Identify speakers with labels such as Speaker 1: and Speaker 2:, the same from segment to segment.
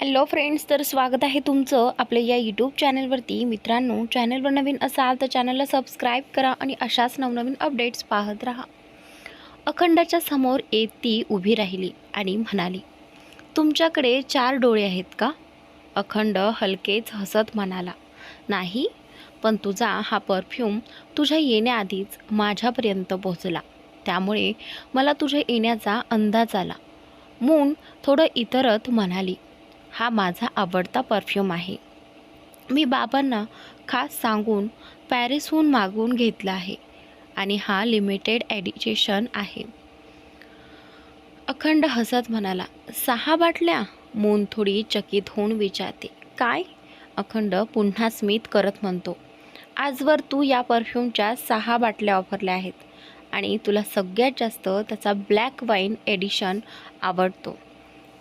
Speaker 1: Hello friends, तर स्वागत आहे तुमचं आपल्या या यूट्यूब चॅनलवरती. मित्रांनो, चॅनलवर नवीन असाल तर चॅनलला सबस्क्राईब करा आणि अशाच नवनवीन अपडेट्स पाहत राहा. अखंडाच्या समोर येत ती उभी राहिली आणि म्हणाली, तुमच्याकडे 4 डोळे आहेत का? अखंड हलकेच हसत म्हणाला, नाही, पण तुझा हा परफ्यूम तुझ्या येण्याआधीच माझ्यापर्यंत पोहोचला, त्यामुळे मला तुझ्या येण्याचा अंदाज आला. मून थोडं इतरत म्हणाली, हा माझा आवडता परफ्यूम आहे. मी बाबांना खास सांगून पॅरिसहून मागवून घेतला आहे आणि हा लिमिटेड एडिशन आहे. अखंड हसत म्हणाला, 6 बाटल्या? मून थोडी चकित होऊन विचारते, काय? अखंड पुन्हा स्मित करत म्हणतो, आजवर तू या परफ्यूमच्या 6 बाटल्या वापरल्या आहेत आणि तुला सगळ्यात जास्त त्याचा ब्लॅक वाईन एडिशन आवडतो.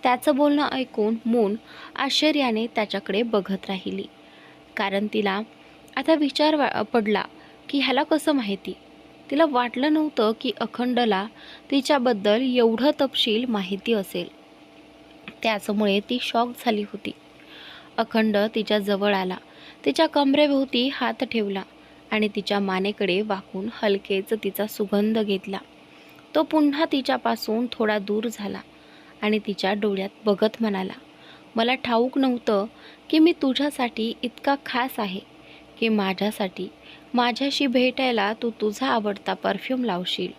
Speaker 1: त्याचं बोलणं ऐकून मून आश्चर्याने त्याच्याकडे बघत राहिली, कारण तिला आता विचार पडला की ह्याला कसं माहिती. तिला वाटलं नव्हतं की अखंडला तिच्याबद्दल एवढं तपशील माहिती असेल. त्याचमुळे ती शॉक झाली होती. अखंड तिच्या जवळ आला, तिच्या कमरेभोवती हात ठेवला आणि तिच्या मानेकडे वाकून हलकेच तिचा सुगंध घेतला. तो पुन्हा तिच्यापासून थोडा दूर झाला आणि तिच्या डोळ्यात बघत म्हणाला, मला ठाऊक नव्हतं की मी तुझ्यासाठी इतका खास आहे की माझ्याशी भेटायला तू तुझा आवडता परफ्यूम लावशील.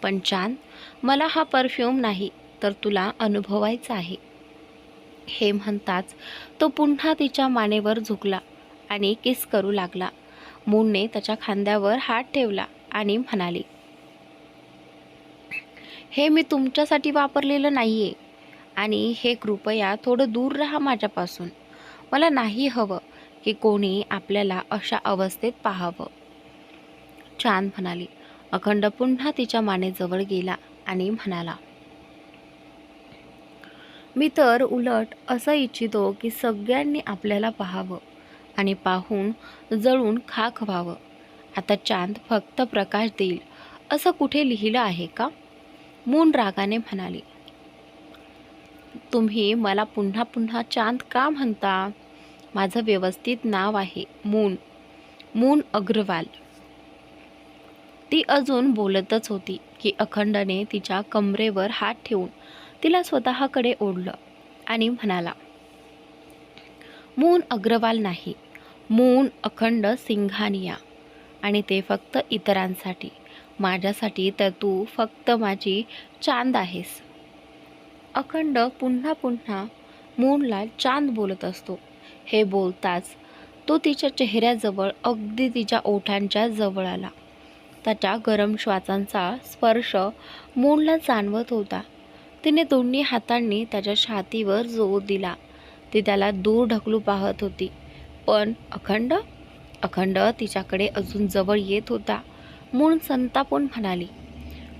Speaker 1: पण चांद, मला हा परफ्यूम नाही तर तुला अनुभवायचा आहे. हे म्हणताच तो पुन्हा तिच्या मानेवर झुकला आणि किस करू लागला. मूनने त्याच्या खांद्यावर हात ठेवला आणि म्हणाली, हे मी तुमच्यासाठी वापरलेलं नाही आहे आणि हे कृपया थोडं दूर राहा माझ्यापासून. मला नाही हवं की कोणी आपल्याला अशा अवस्थेत पाहावं. चांद म्हणाली. अखंड पुन्हा तिच्या मानेजवळ गेला आणि म्हणाला, मी तर उलट असं इच्छितो की सगळ्यांनी आपल्याला पाहावं आणि पाहून जळून खाक व्हावं. आता चांद फक्त प्रकाश देईल असं कुठे लिहिलं आहे का? मून रागाने म्हणाली, तुम्ही मला पुन्हा पुन्हा चांद का म्हणता? माझं व्यवस्थित नाव आहे मून अग्रवाल. ती अजून बोलतच होती की अखंडने तिच्या कमरेवर हात ठेवून तिला स्वतःकडे ओढलं आणि म्हणाला, मून अग्रवाल नाही, मून अखंड सिंघानिया, आणि ते फक्त इतरांसाठी. माझ्यासाठी तर तू फक्त माझी चांद आहेस. अखंड पुन्हा पुन्हा मूनला चांद बोलत असतो. हे बोलताच तो तिच्या चेहऱ्याजवळ, अगदी तिच्या ओठांच्या जवळ आला. त्याच्या गरम श्वासांचा स्पर्श मूनला जाणवत होता. तिने दोन्ही हातांनी त्याच्या छातीवर जोर दिला. ती त्याला दूर ढकलू पाहत होती, पण अखंड तिच्याकडे अजून जवळ येत होता. मून संतापून म्हणाली,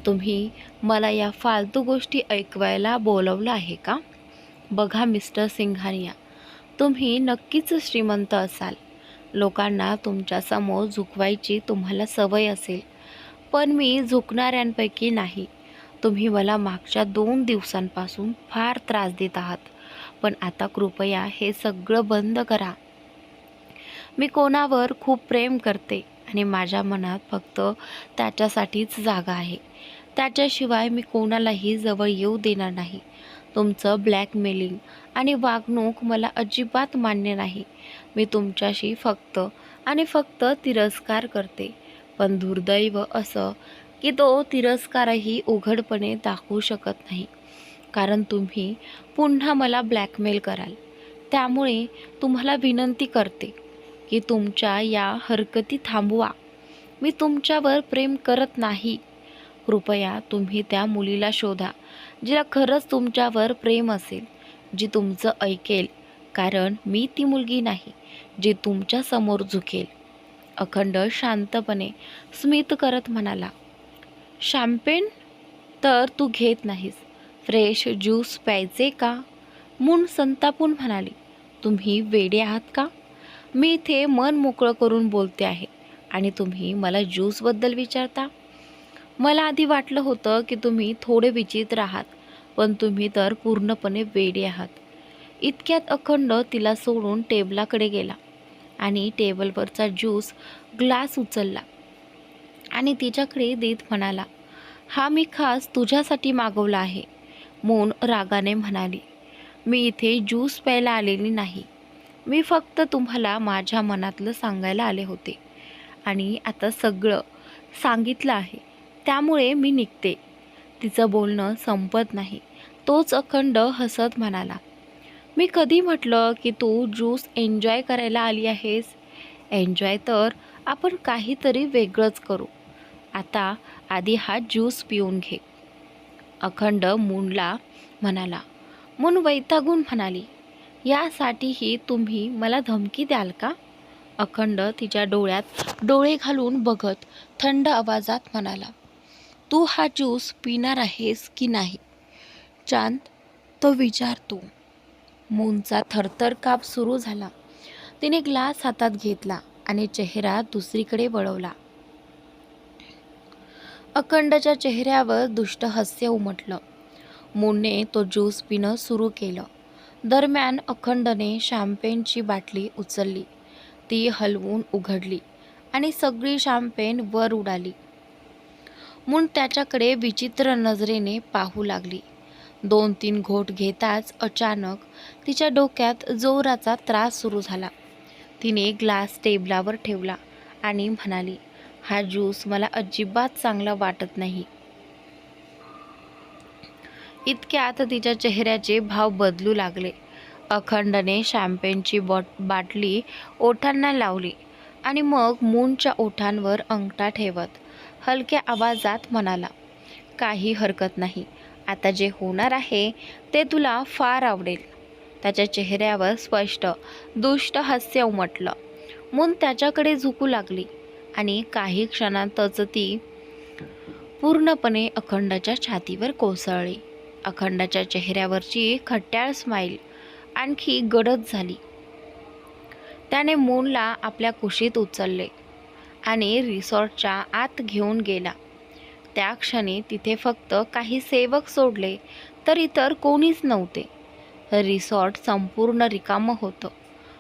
Speaker 1: तुम्ही मला या फालतू गोष्टी ऐकवायला बोलवलं आहे का? बघा मिस्टर सिंघानिया, तुम्ही नक्कीच श्रीमंत असाल. लोकांना तुमच्यासमोर झुकवायची तुम्हाला सवय असेल, पण मी झुकणाऱ्यांपैकी नाही. तुम्ही मला मागच्या 2 दिवसांपासून फार त्रास देत आहात, पण आता कृपया हे सगळं बंद करा. मी कोणावर खूप प्रेम करते आणि माझ्या मनात फक्त त्याच्यासाठीच जागा आहे. त्याच्याशिवाय मी कोणालाही जवळ येऊ देणार नाही. तुमचं ब्लॅकमेलिंग आणि वागणूक मला अजिबात मान्य नाही. मी तुमच्याशी फक्त आणि फक्त तिरस्कार करते, पण दुर्दैव असं की तो तिरस्कारही उघडपणे दाखवू शकत नाही, कारण तुम्ही पुन्हा मला ब्लॅकमेल कराल. त्यामुळे तुम्हाला विनंती करते की तुमच्या या हरकती थांबवा. मी तुमच्यावर प्रेम करत नाही. कृपया तुम्ही त्या मुलीला शोधा जिला खरंच तुमच्यावर प्रेम असेल, जी तुमचं ऐकेल, कारण मी ती मुलगी नाही जी तुमच्या समोर झुकेल. अखंड शांतपणे स्मित करत म्हणाला, शॅम्पेन तर तू घेत नाहीस, फ्रेश ज्यूस प्यायचे का? मून संतापून म्हणाली, तुम्ही वेडे आहात का? मी इथे मन मोकळं करून बोलते आहे आणि तुम्ही मला ज्यूसबद्दल विचारता? मला आधी वाटलं होतं की तुम्ही थोडे विचित्र आहात, पण तुम्ही तर पूर्णपणे वेडे आहात. इतक्यात अखंड तिला सोडून टेबलाकडे गेला आणि टेबलवरचा ज्यूस ग्लास उचलला आणि तिच्याकडे देत म्हणाला, हा मी खास तुझ्यासाठी मागवला आहे. मून रागाने म्हणाली, मी इथे ज्यूस प्यायला आलेली नाही. मी फक्त तुम्हाला माझ्या मनातलं सांगायला आले होते आणि आता सगळं सांगितलं आहे, त्यामुळे मी निघते. तिचं बोलणं संपत नाही तोच अखंड हसत म्हणाला, मी कधी म्हटलं की तू ज्यूस एन्जॉय करायला आली आहेस? एन्जॉय तर आपण काहीतरी वेगळंच करू. आता आधी हा ज्यूस पिऊन घे. अखंड मूनला म्हणाला. मून वैतागून म्हणाली, यासाठीही तुम्ही मला धमकी द्याल का? अखंड तिच्या डोळ्यात डोळे घालून बघत थंड आवाजात म्हणाला, तू हा ज्यूस पिणार आहेस की नाही? चांद, तो विचारतो. मूनचा थरथर काप सुरू झाला. तिने ग्लास हातात घेतला आणि चेहरा दुसरीकडे वळवला. अखंडच्या चेहऱ्यावर दुष्ट हास्य उमटलं. मूनने तो ज्यूस पिणं सुरू केलं. दरम्यान अखंडने शॅम्पेनची बाटली उचलली, ती हलवून उघडली आणि सगळी शॅम्पेन वर उडाली. मून त्याच्याकडे विचित्र नजरेने पाहू लागली. 2-3 घोट घेताच अचानक तिच्या डोक्यात जोराचा त्रास सुरू झाला. तिने ग्लास टेबलावर ठेवला आणि म्हणाली, हा ज्यूस मला अजिबात चांगला वाटत नाही. इतक्यात तिच्या चेहऱ्याचे भाव बदलू लागले. अखंडने शॅम्पेनची बाटली ओठांना लावली आणि मग मूनच्या ओठांवर अंगठा ठेवत हलक्या आवाजात म्हणाला, काही हरकत नाही. आता जे होणार आहे ते तुला फार आवडेल. त्याच्या चेहऱ्यावर स्पष्ट दुष्ट हास्य उमटलं. मून त्याच्याकडे झुकू लागली आणि काही क्षणांतच ती पूर्णपणे अखंडाच्या छातीवर कोसळली. अखंडाच्या चेहऱ्यावरची खट्याळ स्माईल आणखी गडद झाली. त्याने मूनला आपल्या कुशीत उचलले आणि रिसॉर्टच्या आत घेऊन गेला. त्या क्षणी तिथे फक्त काही सेवक सोडले तर इतर कोणीच नव्हते. रिसॉर्ट संपूर्ण रिकामं होतं.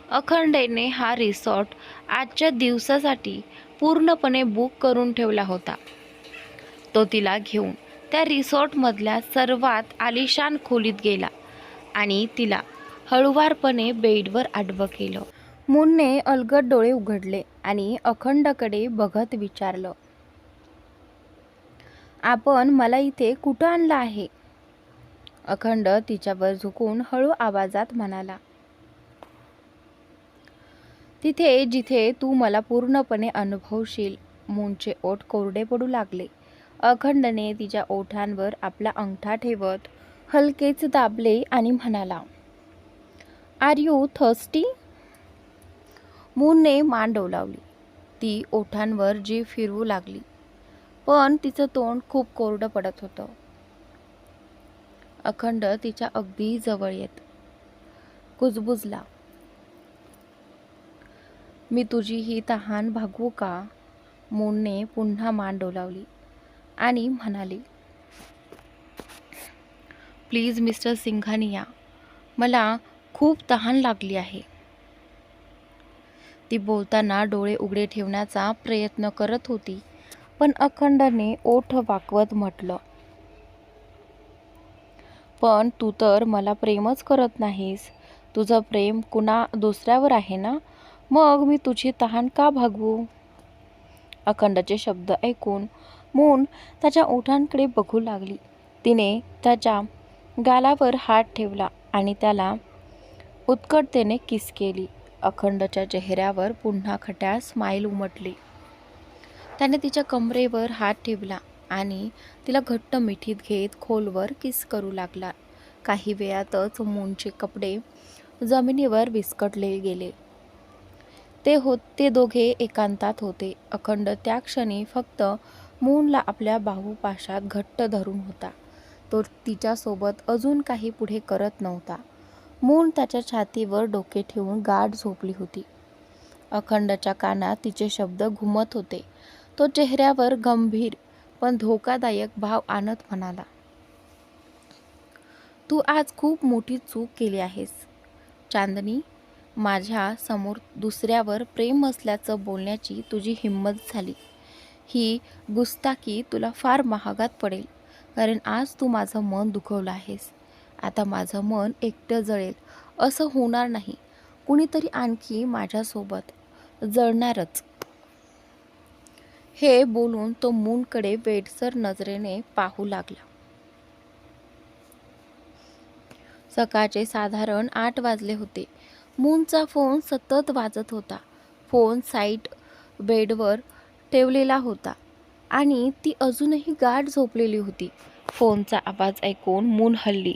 Speaker 1: अखंडेने हा रिसॉर्ट आजच्या दिवसासाठी पूर्णपणे बुक करून ठेवला होता. तो तिला घेऊन त्या रिसॉर्टमधल्या सर्वात आलिशान खोलीत गेला आणि तिला हळुवारपणे बेडवर आडवं केलं. मूनने अलगद डोळे उघडले आणि अखंडकडे बघत विचारलं, आपण मला इथे कुठं आणलं आहे? अखंड तिच्यावर झुकून हळू आवाजात म्हणाला, तिथे जिथे तू मला पूर्णपणे अनुभवशील. मूनचे ओठ कोरडे पडू लागले. अखंडने तिच्या ओठांवर आपला अंगठा ठेवत हलकेच दाबले आणि म्हणाला, आर यू थर्स्टी? मूनने मान डोलावली. ती ओठांवर जीभ फिरवू लागली, पण तिचं तोंड खूप कोरडं पडत होतं. अखंड तिच्या अगदी जवळ येत कुजबुजला, मी तुझी ही तहान भागवू का? मूनने पुन्हा मान डोलावली आणि म्हणाली, प्लीज मिस्टर सिंघानिया, मला खूप तहान लागली आहे. ती बोलताना डोळे उघडे ठेवण्याचा प्रयत्न करत होती, पण अखंडने ओठ वाकवत म्हटलं, पण तू तर मला प्रेमच करत नाहीस. तुझं प्रेम कुणा दुसऱ्यावर आहे ना, मग मी तुझी तहान का भागवू? अखंडचे शब्द ऐकून मून त्याच्या ओठांकडे बघू लागली. तिने त्याच्या गालावर हात ठेवला आणि त्याला उत्कटतेने किस केली. अखंडच्या चेहऱ्यावर पुन्हा खट्याळ स्माईल उमटली. त्याने तिच्या कमरेवर हात ठेवला आणि तिला घट्ट मिठीत घेत खोलवर किस करू लागला. काही वेळातच मूनचे कपडे जमिनीवर विस्कटले गेले. ते दोघे एकांतात होते. अखंड त्या क्षणी फक्त मूनला आपल्या बाहुपाशात घट्ट धरून होता. तो तिच्यासोबत अजून काही पुढे करत नव्हता. मून त्याच्या छातीवर डोके ठेवून गाढ झोपली होती. अखंडच्या कानात तिचे शब्द घुमत होते. तो चेहऱ्यावर गंभीर पण धोकादायक भाव आणत म्हणाला, तू आज खूप मोठी चूक केली आहेस. चांदनी, माझ्या समोर दुसऱ्यावर प्रेम असल्याचं बोलण्याची तुझी हिंमत झाली. ही गुस्ताखी तुला फार महागात पडेल, कारण आज तू माझं मन दुखवलं आहेस. आता माझं मन एकटं जळेल असं होणार नाही. कुणीतरी आणखी माझ्यासोबत जळणारच. हे बोलून तो मूनकडे वेडसर नजरेने पाहू लागला. सकाळचे साधारण 8 वाजले होते. मूनचा फोन सतत वाजत होता. फोन साईड बेडवर ठेवलेला होता आणि ती अजूनही गाढ झोपलेली होती. फोनचा आवाज ऐकून मून हलली.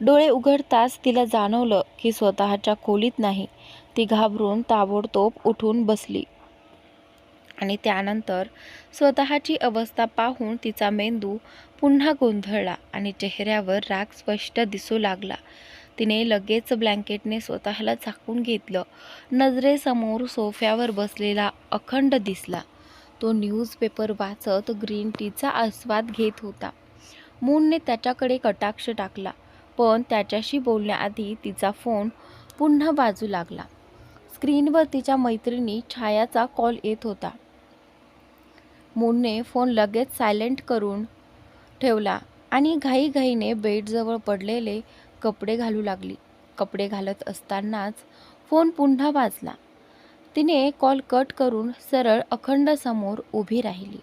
Speaker 1: डोळे उघडताच तिला जाणवलं की स्वतःच्या खोलीत नाही. ती घाबरून ताबडतोब उठून बसली आणि त्यानंतर स्वतःची अवस्था पाहून तिचा मेंदू पुन्हा गोंधळला आणि चेहऱ्यावर राग स्पष्ट दिसू लागला. तिने लगेच ब्लँकेटने स्वतःला झाकून घेतलं. नजरेसमोर सोफ्यावर बसलेला अखंड दिसला. तो न्यूजपेपर वाचत ग्रीन टीचा आस्वाद घेत होता. मूनने त्याच्याकडे कटाक्ष टाकला, पण त्याच्याशी बोलण्याआधी तिचा फोन पुन्हा वाजू लागला. स्क्रीनवर तिच्या मैत्रिणी छायाचा कॉल येत होता. मूनने फोन लगेच सायलेंट करून ठेवला आणि घाईघाईने बेडजवळ पडलेले कपडे घालू लागली. कपडे घालत असतानाच फोन पुन्हा वाजला. तिने कॉल कट करून सरळ अखंड समोर उभी राहिली.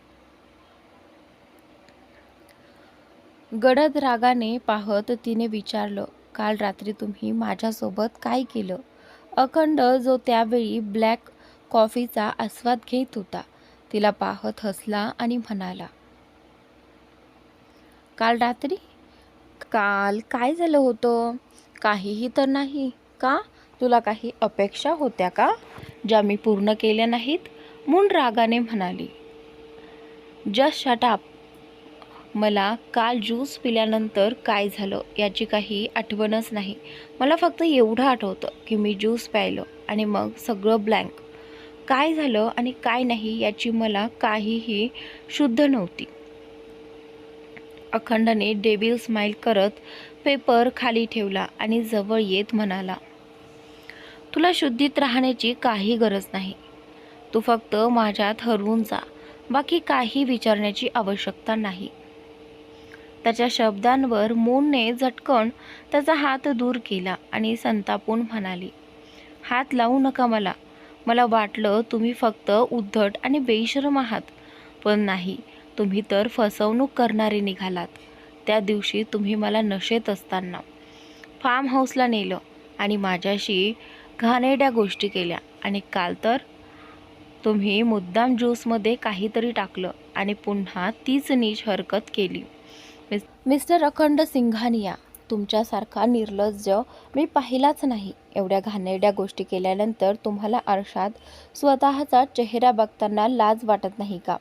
Speaker 1: गडद रागाने पाहत तिने विचारलं, काल रात्री तुम्ही माझ्यासोबत काय केलं? अखंड, जो त्यावेळी ब्लॅक कॉफीचा आस्वाद घेत होता, तिला पाहत हसला आणि म्हणाला, काल रात्री? काल काय झालं होतं? काहीही तर नाही. का? तुला काही अपेक्षा होत्या का, ज्या मी पूर्ण केल्या नाहीत? मून रागाने म्हणाली, जस्ट शट अप. मला काल ज्यूस पिल्यानंतर काय झालं याची काही आठवणच नाही. मला फक्त एवढं आठवतं की मी ज्यूस प्यायलं आणि मग सगळं ब्लँक. काय झालं आणि काय नाही याची मला काहीही शुद्ध नव्हती. अखंडने डेव्हिल स्माईल करत पेपर खाली ठेवला आणि जवळ येत म्हणाला, तुला शुद्धीत राहण्याची काही गरज नाही. तू फक्त माझ्यात हरवून जा. बाकी काही विचारण्याची आवश्यकता नाही. त्याच्या शब्दांवर मूनने झटकन त्याचा हात दूर केला आणि संतापून म्हणाली, हात लावू नका मला. मला वाटलं तुम्ही फक्त उद्धट आणि बेशरम आहात, पण नाही, तुम्ही तर फसवणूक करणारे निघालात. त्या दिवशी तुम्ही मला नशेत असताना फार्म हाऊसला नेलं आणि माझ्याशी घाणेरड्या गोष्टी केल्या, आणि काल तर तुम्ही मुद्दाम ज्यूसमध्ये काहीतरी टाकलं आणि पुन्हा तीच नीच हरकत केली. मिस्टर अखंड सिंघानिया, तुमच्यासारखा निर्लज्ज मी पाहिलाच नाही. एवढ्या घाणेरड्या गोष्टी केल्यानंतर तुम्हाला आरशात स्वतःचा चेहरा बघताना लाज वाटत नाही का?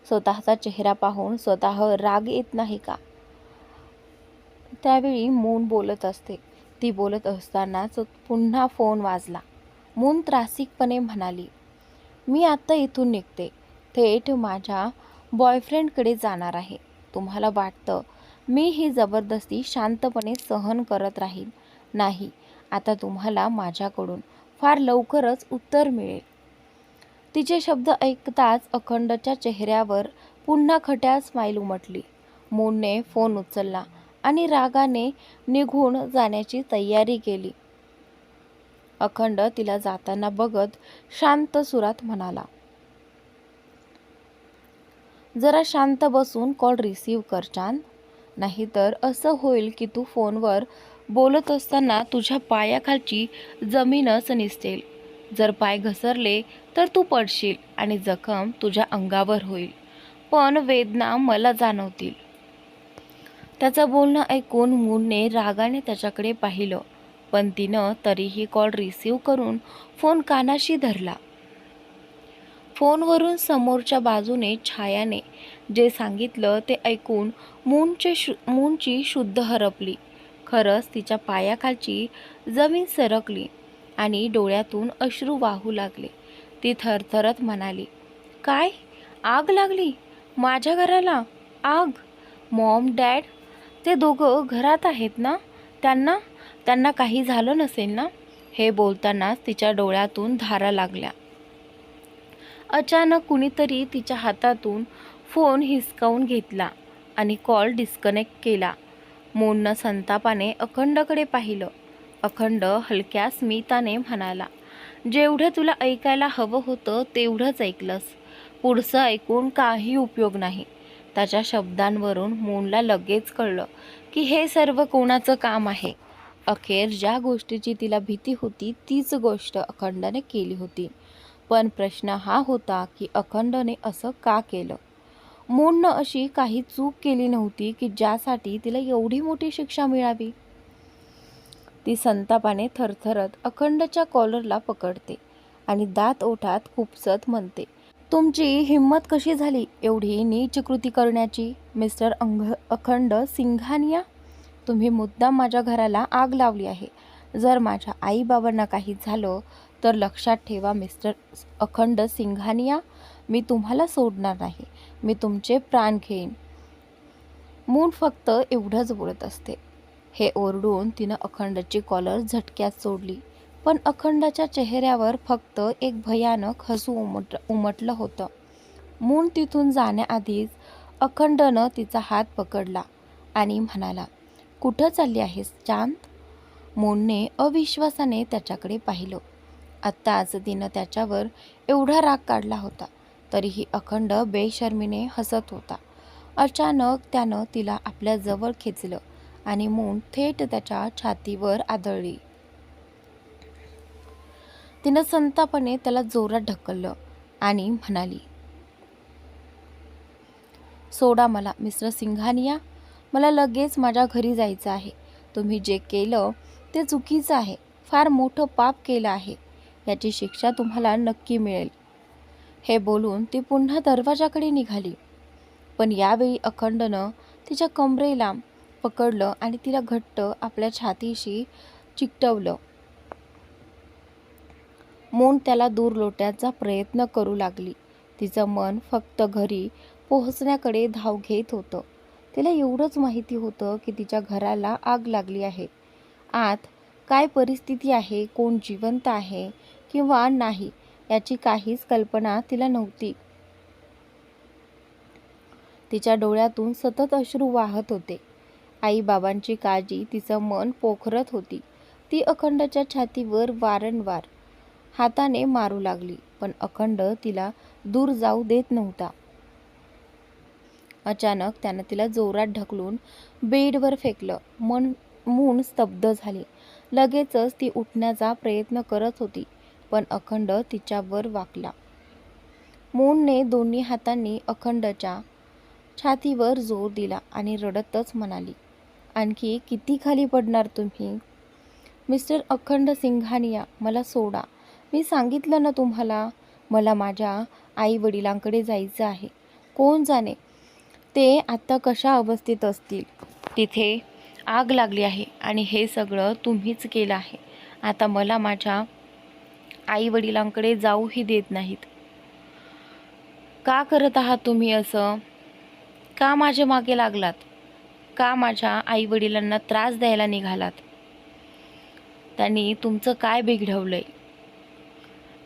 Speaker 1: स्वतःचा चेहरा पाहून स्वतःवर राग येत नाही का? त्यावेळी मून बोलत असते. ती बोलत असतानाच पुन्हा फोन वाजला. मून त्रासिकपणे म्हणाली, मी आत्ता इथून निघते. थेट माझ्या बॉयफ्रेंडकडे जाणार आहे. तुम्हाला वाटतं मी ही जबरदस्ती शांतपणे सहन करत राहील? नाही, आता तुम्हाला माझ्याकडून फार लवकरच उत्तर मिळेल. तिचे शब्द ऐकताच अखंडच्या चेहऱ्यावर पुन्हा खट्याळ स्माईल उमटली. मूनने फोन उचलला आणि रागाने निघून जाण्याची तयारी केली. अखंड तिला जाताना बघत शांत सुरात म्हणाला, जरा शांत बसून कॉल रिसीव्ह कर चांद. नाहीतर असं होईल की तू फोनवर बोलत असताना तुझ्या पायाखालची जमीनच निसटेल. जर पाय घसरले तर तू पडशील आणि जखम तुझ्या अंगावर होईल, पण वेदना मला जाणवतील. त्याचं बोलणं ऐकून मूनने रागाने त्याच्याकडे पाहिलं, पण तिनं तरीही कॉल रिसीव्ह करून फोन कानाशी धरला. फोनवरून समोरच्या बाजूने छायाने जे सांगितलं ते ऐकून मूनची शुद्ध हरपली. खरंच तिच्या पायाखालची जमीन सरकली आणि डोळ्यातून अश्रू वाहू लागले. ती थरथरत म्हणाली, काय? आग लागली? माझ्या घराला आग? मॉम, डॅड, ते दोघं घरात आहेत ना? त्यांना काही झालं नसेल ना? हे बोलतानाच तिच्या डोळ्यातून धारा लागल्या. अचानक कुणीतरी तिच्या हातातून फोन हिसकावून घेतला आणि कॉल डिस्कनेक्ट केला. मूननं संतापाने अखंडकडे पाहिलं. अखंड हलक्या स्मिताने म्हणाला, जेवढं तुला ऐकायला हवं होतं तेवढंच ऐकलंस. पुढचं ऐकून काही उपयोग नाही. त्याच्या शब्दांवरून मूनला लगेच कळलं की हे सर्व कोणाचं काम आहे. अखेर ज्या गोष्टीची तिला भीती होती तीच गोष्ट अखंडने केली होती. पण प्रश्न हा होता की अखंडने असं का केलं? मूननं अशी काही चूक केली नव्हती की ज्यासाठी तिला एवढी मोठी शिक्षा मिळावी. ती संतापाने थरथरत अखंडच्या कॉलरला पकडते आणि दात ओठात खुपसत म्हणते, तुमची हिंमत कशी झाली एवढी नीच कृती करण्याची मिस्टर अखंड सिंघानिया? तुम्ही मुद्दाम माझ्या घराला आग लावली आहे. जर माझ्या आईबाबांना काही झालं तर लक्षात ठेवा मिस्टर अखंड सिंघानिया, मी तुम्हाला सोडणार नाही. मी तुमचे प्राण घेईन. मून फक्त एवढंच बोलत असते. हे ओरडून तिनं अखंडची कॉलर झटक्यात सोडली. पण अखंडाच्या चेहऱ्यावर फक्त एक भयानक हसू उमटलं होतं. मून तिथून जाण्याआधीच अखंडनं तिचा हात पकडला आणि म्हणाला, कुठं चालली आहेस चांद? मूनने अविश्वासाने त्याच्याकडे पाहिलं. आत्ताच तिनं त्याच्यावर एवढा राग काढला होता, तरीही अखंड बेशर्मीने हसत होता. अचानक त्यानं तिला आपल्या जवळ खेचलं आणि मून थेट त्याच्या छातीवर आदळली. तिनं संतापाने त्याला जोरात ढकललं आणि म्हणाली, सोडा मला मिस्टर सिंघानिया. मला लगेच माझ्या घरी जायचं आहे. तुम्ही जे केलं ते चुकीचं आहे. फार मोठं पाप केलं आहे. याची शिक्षा तुम्हाला नक्की मिळेल. हे बोलून ती पुन्हा दरवाजाकडे निघाली. पण यावेळी अखंडनं तिच्या कमरेला पकडलं आणि तिला घट्ट आपल्या छातीशी चिकटवलं. मून त्याला दूर लोटण्याचा प्रयत्न करू लागली. तिचं मन फक्त घरी पोहोचण्याकडे धाव घेत होतं. तिला एवढंच माहिती होतं की तिच्या घराला आग लागली आहे. आत काय परिस्थिती आहे, कोण जिवंत आहे किंवा नाही याची काहीच कल्पना तिला नव्हती. तिच्या डोळ्यातून सतत अश्रू वाहत होते. आईबाबांची काळजी तिचं मन पोखरत होती. ती अखंडच्या छातीवर वारंवार हाताने मारू लागली, पण अखंड तिला दूर जाऊ देत नव्हता. अचानक त्यानं तिला जोरात ढकलून बेडवर फेकलं. मून स्तब्ध झाली. लगेचच ती उठण्याचा प्रयत्न करत होती, पण अखंड तिच्यावर वाकला. मूनने दोन्ही हातांनी अखंडच्या छातीवर जोर दिला आणि रडतच म्हणाली, आणखी किती खाली पडणार तुम्ही? मिस्टर अखंड सिंघानिया, मला सोडा. मी सांगितलं ना तुम्हाला, मला माझ्या आई वडिलांकडे जायचं आहे. कोण जाणे ते आता कशा अवस्थेत असतील. तिथे आग लागली आहे आणि हे सगळं तुम्हीच केलं आहे. आता मला माझ्या आई वडिलांकडे जाऊही देत नाहीत. का करत आहात तुम्ही असं? का माझ्या मागे लागलात? का माझ्या आई वडिलांना त्रास द्यायला निघालात? त्यांनी तुमचं काय बिघडवलंय?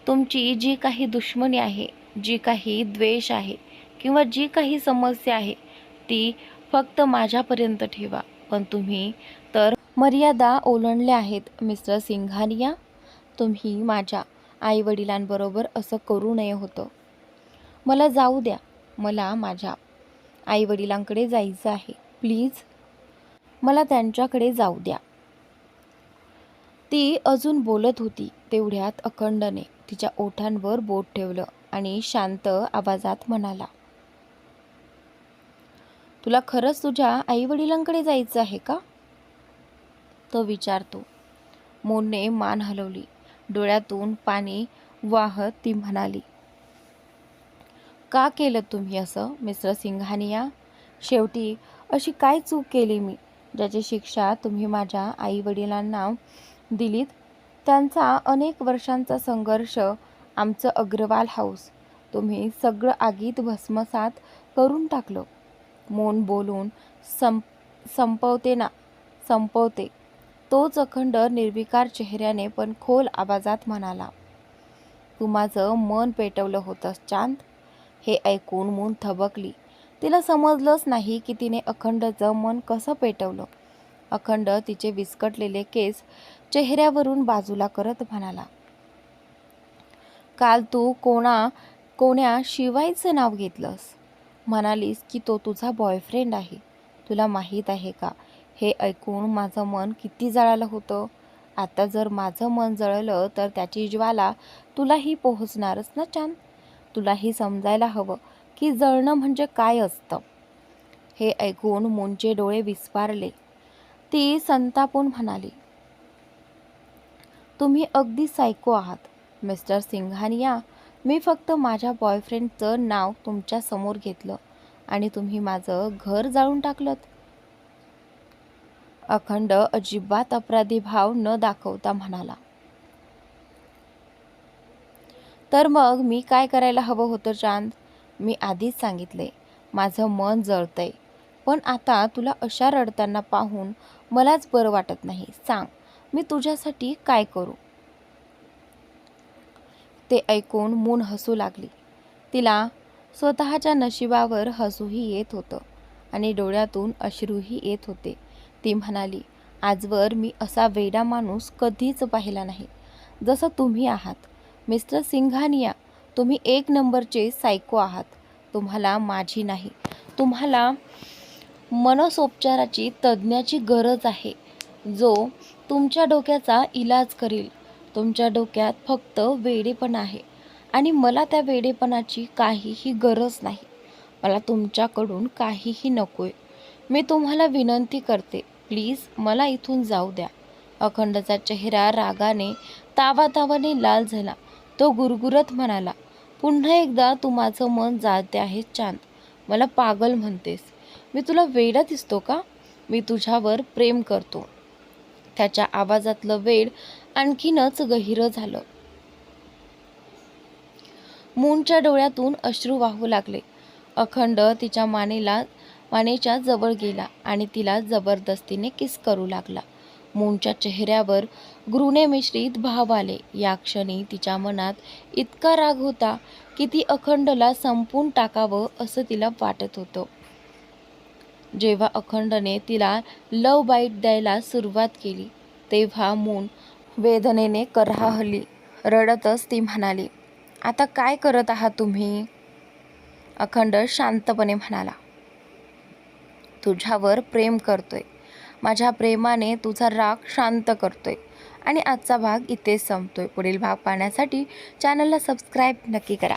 Speaker 1: तुमची जी काही दुश्मनी आहे, जी काही द्वेष आहे किंवा जी काही समस्या आहे ती फक्त माझ्यापर्यंत ठेवा. पण तुम्ही तर मर्यादा ओलांडल्या आहेत मिस्टर सिंघानिया. तुम्ही माझ्या आई वडिलांबरोबर असं करू नये होतं. मला जाऊ द्या. मला माझ्या आई वडिलांकडे जायचं आहे. प्लीज मला त्यांच्याकडे जाऊ द्या. ती अजून बोलत होती तेवढ्यात अखंडने तिच्या ओठांवर बोट ठेवलं आणि शांत आवाजात म्हणाला, तुला खरंच तुझ्या आई वडिलांकडे जायचं आहे का? तो विचारतो. मूनने मान हलवली. डोळ्यातून पाणी वाहत ती म्हणाली, का केलं तुम्ही असं मिस्टर सिंघानिया? शेवटी अशी काय चूक केली मी ज्याची शिक्षा तुम्ही माझ्या आई वडिलांना दिलीत? त्यांचा अनेक वर्षांचा संघर्ष, आमचं अग्रवाल हाऊस तुम्ही सगळं आगीत भस्मसात करून टाकलं. मून बोलून संपवते. तोच अखंड निर्विकार चेहऱ्याने पण खोल आवाजात म्हणाला, तू माझं मन पेटवलं होतंस चांद. हे ऐकून मून थबकली. तिला समजलंच नाही की तिने अखंडचं मन कसं पेटवलं. अखंड तिचे विस्कटलेले केस चेहऱ्यावरून बाजूला करत म्हणाला, काल तू कोण्या शिवायचं नाव घेतलंस. म्हणालीस की तो तुझा बॉयफ्रेंड आहे. तुला माहीत आहे का, हे ऐकून माझं मन किती जळालं होतं. आता जर माझं मन जळलं तर त्याची ज्वाला तुलाही पोहोचणारच ना चांद. तुलाही समजायला हवं की जळणं म्हणजे काय असतं. हे ऐकून मूनचे डोळे विस्फारले. ती संतापून म्हणाली, तुम्ही अगदी सायको आहात मिस्टर सिंघानिया. मी फक्त माझ्या बॉयफ्रेंडचं नाव तुमच्या समोर घेतलं आणि तुम्ही माझं घर जाळून टाकलं. अखंड अजिबात अपराधी भाव न दाखवता म्हणाला, तर मग मी काय करायला हवं होतं चांद. मी आधीच सांगितले, माझं मन जळतंय. पण आता तुला अशा रडताना पाहून मलाच बरं वाटत नाही. सांग, मी तुझ्यासाठी काय करू. ते ऐकून मून हसू लागली. तिला स्वतःच्या नशिबावर हसूही येत होतं आणि डोळ्यातून अश्रूही येत होते. ती म्हणाली, आजवर मी असा वेडा माणूस कधीच पाहिला नाही जसं तुम्ही आहात मिस्टर सिंघानिया. तुम्ही एक नंबरचे सायको आहात. तुम्हाला माझी नाही, तुम्हाला मनसोपचाराची तज्ज्ञाची गरज आहे, जो तुमच्या डोक्याचा इलाज करील. तुमच्या डोक्यात फक्त वेडेपणा आहे आणि मला त्या वेडेपणाची काहीही गरज नाही. मला तुमच्याकडून काहीही नकोय. मी तुम्हाला विनंती करते, प्लीज मला इथून जाऊ द्या. अखंडचा चेहरा रागाने तावातावाने लाल झाला. तो गुरगुरत म्हणाला, पुन्हा एकदा तू माझं मन जाळते आहेस चांद. मला पागल म्हणतेस. मी तुला वेडा दिसतो का. मी तुझ्यावर प्रेम करतो. त्याच्या आवाजातलं वेड आणखीनच गहिरं झालं. मूनच्या डोळ्यातून अश्रू वाहू लागले. अखंड तिच्या मानेच्या जवळ गेला आणि तिला जबरदस्तीने किस करू लागला. मूनच्या चेहऱ्यावर घृणे मिश्रित भाव आले. या क्षणी तिच्या मनात इतका राग होता की ती अखंडला संपून टाकावं असं तिला वाटत होतं. जेव्हा अखंडने तिला लव बाईट द्यायला सुरुवात केली तेव्हा मून वेदनेने कराहली. रडतच ती म्हणाली, आता काय करत आहात तुम्ही. अखंड शांतपणे म्हणाला, तुझ्यावर प्रेम करतोय. माझ्या प्रेमाने तुझा राग शांत करतोय. आणि आजचा भाग इथेच संपतोय. पुढील भाग पाहण्यासाठी चॅनलला सबस्क्राईब नक्की करा.